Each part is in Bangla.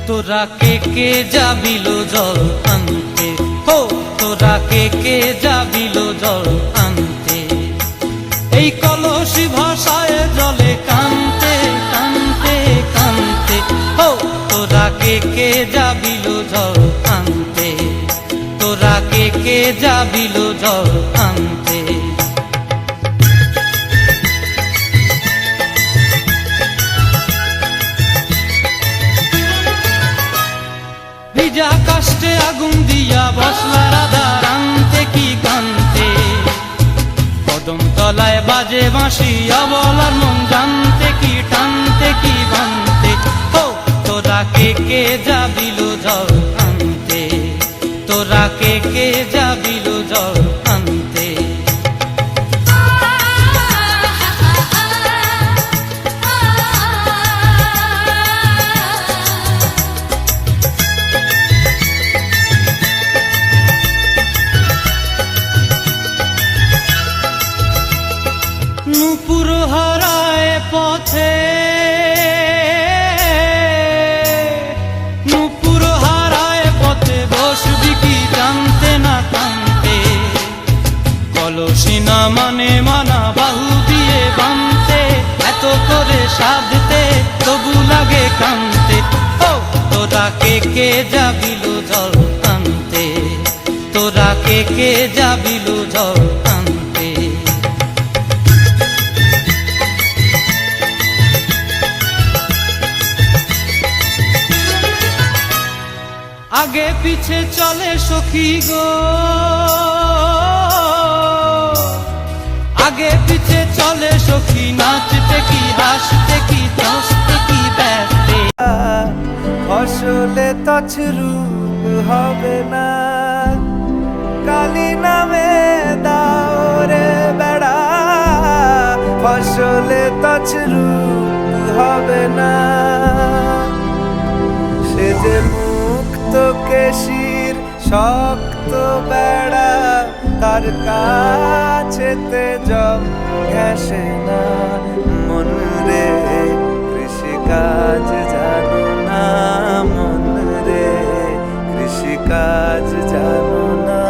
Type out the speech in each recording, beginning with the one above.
তোরা কে যাবিল জল আনতে, হো তোরা কে যাবিল জল আনতে, এই কলসি ভাষায় জলে কানতে কানতে কানতে, হো তোরা কে যাবিল জল আনতে, তোরা কে যাবিল জল আনতে। ভিজা কাষ্টে আগুন দিয়া বসলা রাধা রানতে কি কানতে, কদম তলায় বাজে বাঁশি অবলার মন জানতে কি টানতে কি বানতে, হো তোরা কে যাবিল জল আনতে, তোরা কে যাবিল জল আনতে। নূপুর হারায় পথে, নূপুর হারায় পথে বসবি কি জানতে না কানতে, কলসি না মানে মানা বাহু দিয়ে বানতে, এত করে সাধতে তবু লাগে কানতে, ও তোরা কে যাবিল জল আনতে, তোরা কে যাবিল জল আনতে। আগে পিছে চলে সখী গো, আগে পিছে চলে সখী, নাচতে কি হাসতে কি দোস্তে কি ব্যস্তে। ফসলে তছরূপ হবে না, কালী নামে দাও রে বেড়া। ফসলে তছরূপ হবে না, সে যে মুক্ত কেশির শক্ত বেড়া, তার কাছেতে জল ঘেঁষে না। মন রে কৃষিকাজ জানো না, মন রে কৃষিকাজ জানো না।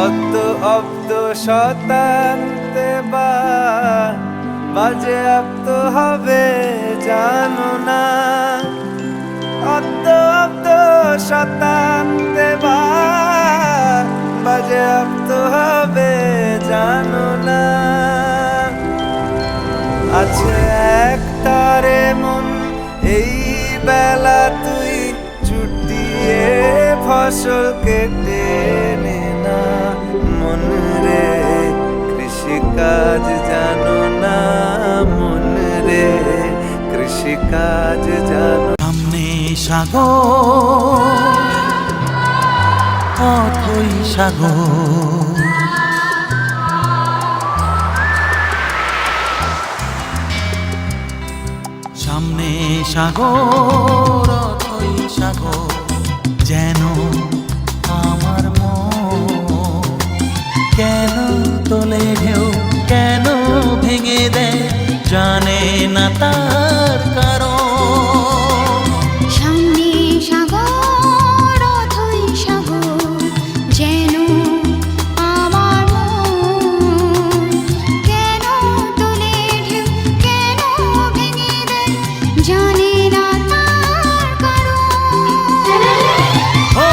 অব্দ অব্দ শতান্তে বা বাজে আপ্ত হবে জানো না। অব্দ অব্দ শতান্তে বা বাজে আপ্ত হবে জানো না। আছে এক তারে মন এই বেলা, তুই চুটিয়ে ফসল কেটে নে না। মন রে কৃষিকাজ জানো না, মন রে কৃষিকাজ জানো। সামনে সাগর, অথই সাগর, সামনে সাগর, অথই সাগর, যেন আমার মন। কেন তোলে ঢেউ, কেন ভেঙে দেয়, জানে না তার কারণ। সামনে সাগর, অথই সাগর, যেন আমার মন। কেন তোলে ঢেউ, কেন ভেঙে দেয়, জানে না তার কারণ। ও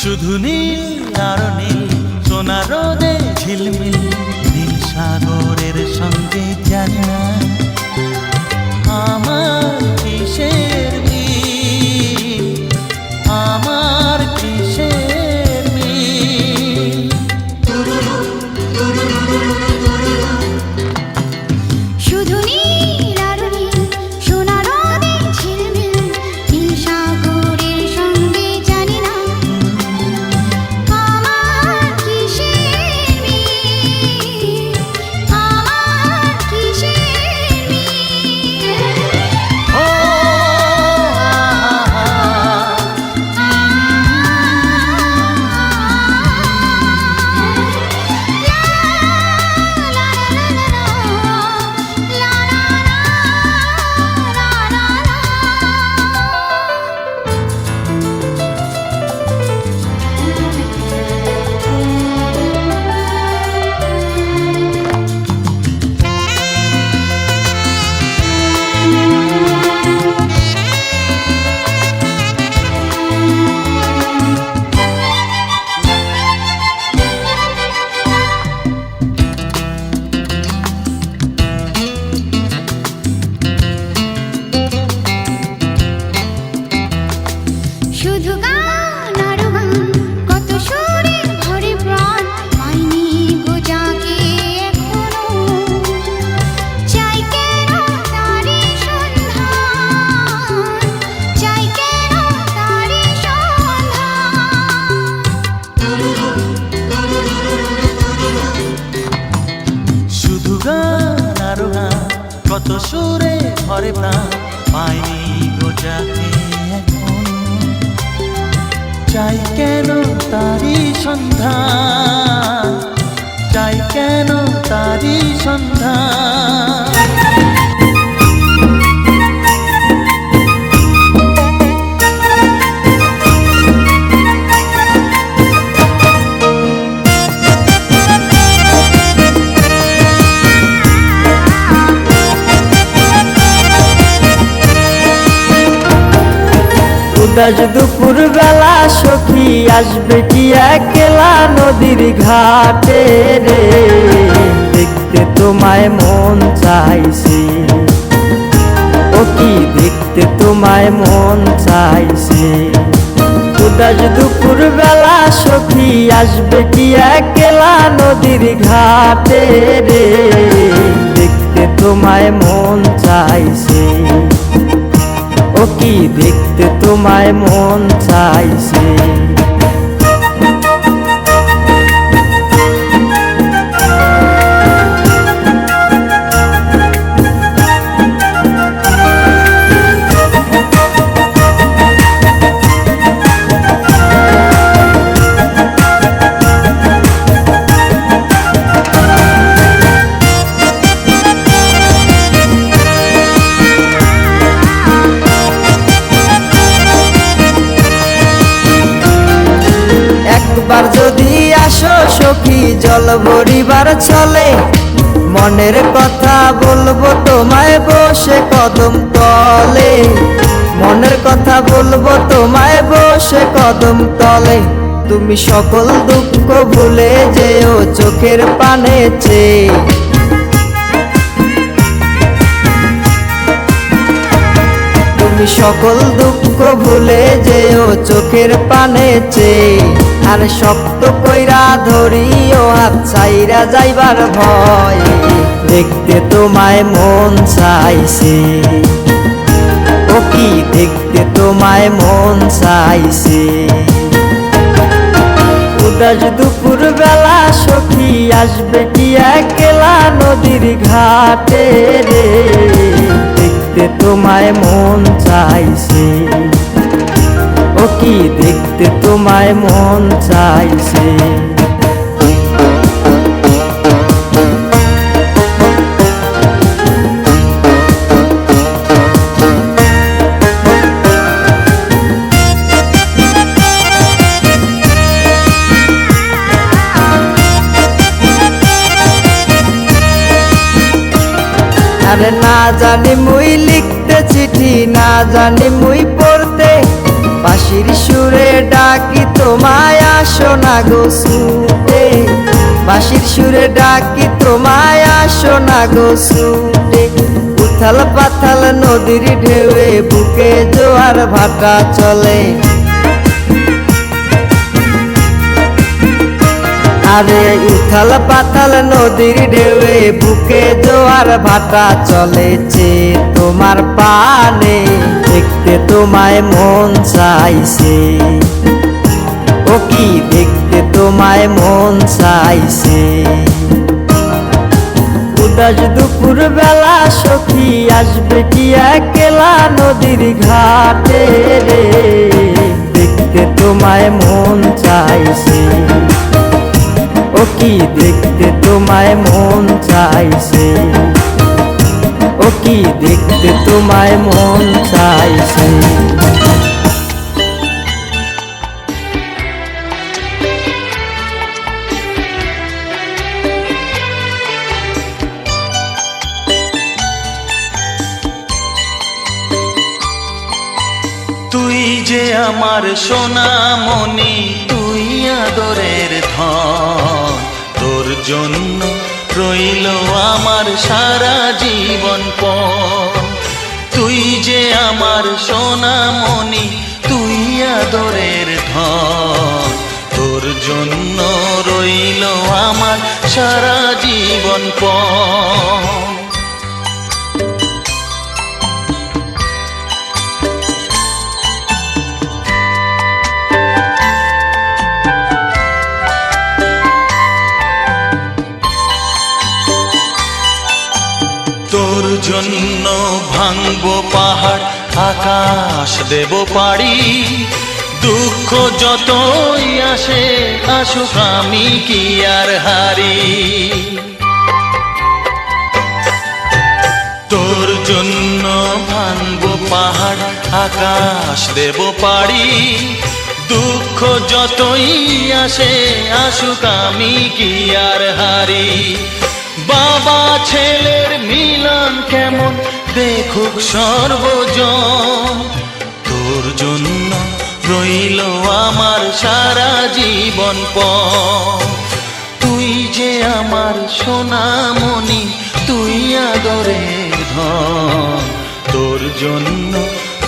শুধু নীল আর নীল, সোনা রোদে ঝিলমিল, নীল সাগরের সঙ্গে জানি না আমার কিসের মিল, আমার কিসের মিল। শুধু নীল আর নীল, সোনা রোদে ঝিলমিল, নীল সাগরের সঙ্গে জানি না আমার কিসের মিল, আমার কিসের মিল। ও শুধু গান আর গান, কত সুরে ভরে প্রাণ, পাইনি গো যাকে এখনো। চাই কেন তারি সন্ধান, চাই কেন তারি সন্ধান। শুধু গান আর গান, কত সুরে ভরে প্রাণ, পাইনি গো যাকে এখনো। চাই কেন তারি সন্ধান, চাই কেন তারি সন্ধান। উদাস দুপুর বেলা সখী আসবে কি একলা নদীর ঘাটে রে, দেখতে তোমায় মন চাইছে, ও কি দেখতে তোমায় মন চাইছে। উদাস দুপুর বেলা সখী আসবে কি একলা নদীর ঘাটে রে, দেখতে তোমায় মন চাইছে, ও কি দেখতে তোমায় মন চাইছে। একবার যদি আসো সখী জল ভরিবার চলে, মনের কথা বলবো তোমায় বসে কদম তলে, মনের কথা বলবো তোমায় বসে কদম তলে। তুমি সকল দুঃখ ভুলে যেও চোখের পানে চেয়ে, তুমি সকল দুঃখ ভুলে যেও চোখের পানে চেয়ে। আর শক্ত কইরা ধরিও হাত ছাইরা যাইবার ভয়, দেখতে তোমায় মন চাইছে, ও কি দেখতে তোমায় মন চাইছে। উদাস দুপুর বেলা সখী আসবে কি একলা নদীর ঘাটে রে, দেখতে তোমায় মন চাইছে, ও কি দেখতে তোমায় মন চাইছে। আরে না জানি মুই লিখতে চিঠি, না জানি মুই পড়তে, বাঁশির সুরে ডাকি তোমায় আসো না গো ছুটে, বাঁশির সুরে ডাকি তোমায় আসো না গো ছুটে। উথাল পাথাল নদীর ঢেউয়ে বুকে জোয়ার ভাটা চলে, আরে উথাল পাথাল নদীর ঢেউয়ে বুকে জোয়ার ভাটা চলেছে তোমার পানে, দেখতে তোমায় মন চাইছে, ও কি দেখতে তোমায় মন চাইছে। উদাস দুপুর বেলা সখী আসবে কি একলা নদীর ঘাটে রে, দেখতে তোমায় মন চাইছে, ও কি দেখতে তোমায় মন চাইছে, ও কি দেখতে তোমায় মন চাইছে। তুই যে আমার সোনামণি, তুই আদরের ধন, তোর জন্য রইল আমার সারা জীবন পণ। তুই যে আমার সোনামণি, তুই আদরের ধন, তোর জন্য রইল আমার সারা জীবন পণ। তোর জন্য ভাঙবো পাহাড়, আকাশ দেব পাড়ি, দুঃখ যতই আসে আসুক আমি কি আর হারি, তোর জন্য ভাঙবো পাহাড় আকাশ দেব পারি। দুঃখ যতই আসে আসুক আমি কি আর হারি। বাবা ছেলের মিলন কেমন দেখুক সর্বজন, তোর জন্য রইল আমার সারা জীবন পথ। তুই যে আমার সোনামণি, তুই আদরের ধন, তোর জন্য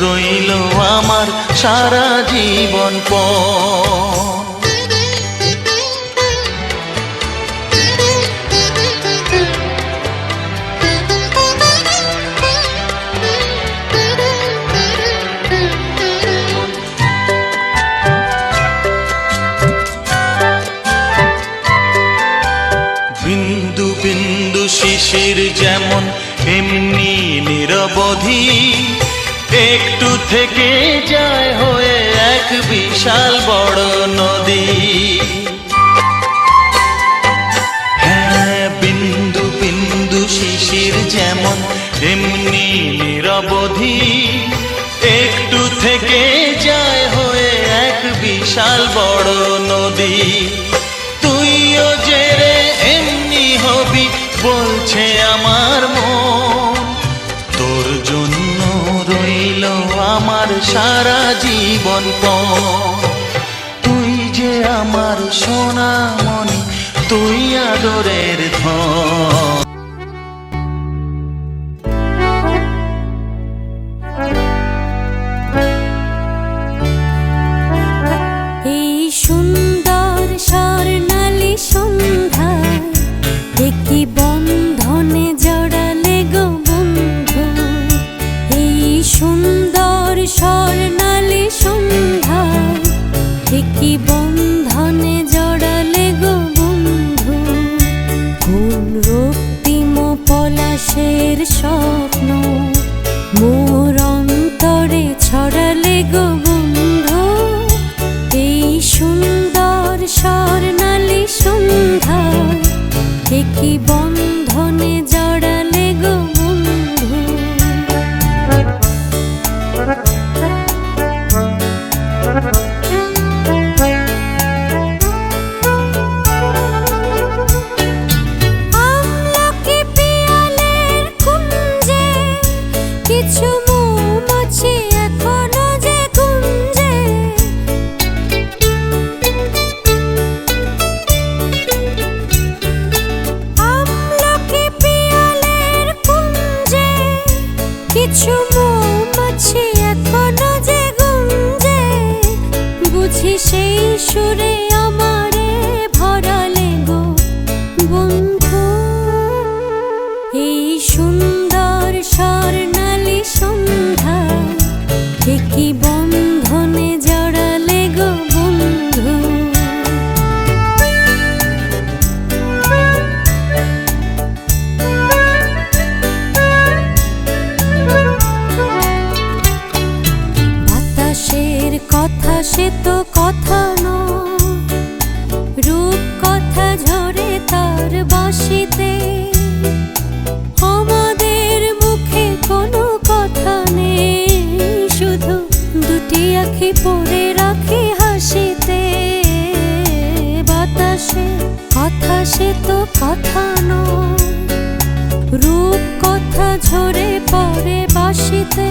রইল আমার সারা জীবন পথ। বিন্দু বিন্দু শিশির যেমন এমনি নিরবধি, একটু থেকে যায় হয়ে এক বিশাল বড় নদী। হ্যাঁ, বিন্দু বিন্দু শিশির যেমন এমনি নিরবধি, একটু থেকে যায় হয়ে এক বিশাল বড় নদী। তুইও যে রে এমনি হবি বলছে আমার মন, তোর জন্য রইল আমার সারা জীবন পথ। তুই যে আমার সোনামণি, তুই আদরের ধন। এই সুন্দর স্বর্ণালী সন্ধ্যায় একটি বন্ধনে জড়ালে গো বন্ধু। এই সুন্দর স্বর্ণালী সন্ধ্যায় একটি বন্ধনে জড়ালে গো বন্ধু। কোন রক্তিম পলাশের স্বপ্ন মোর অন্তরে ছড়ালে গো বন্ধু। এই সুন্দর স্বর্ণালী সন্ধ্যায় একটি বন্ধনে জড়ালে গো বন্ধু। আমলকি পিয়ালের কুঞ্জে কিছু মৌমাছি এখনো যে গুঞ্জে। আমলকি পিয়ালের কুঞ্জে কিছু মৌমাছি এখনো যে গুঞ্জে। বুঝি সেই সুরে আমারে ভরালে গো বন্ধু। এই সুন্দর স্বর্ণালী সন্ধ্যায় একটি বন্ধনে জড়ালে গো বন্ধু। বাতাসের কথা সে তো কথা নয়, রূপ কথা ঝরে তার বাঁশিতে। আমাদের মুখে কোনো কথা নেই, শুধু দুটি আঁখি পড়ে রাখি হাসিতে। বাতাসের কথা সে তো কথা নয়, রূপ কথা ঝরে পড়ে বাঁশিতে।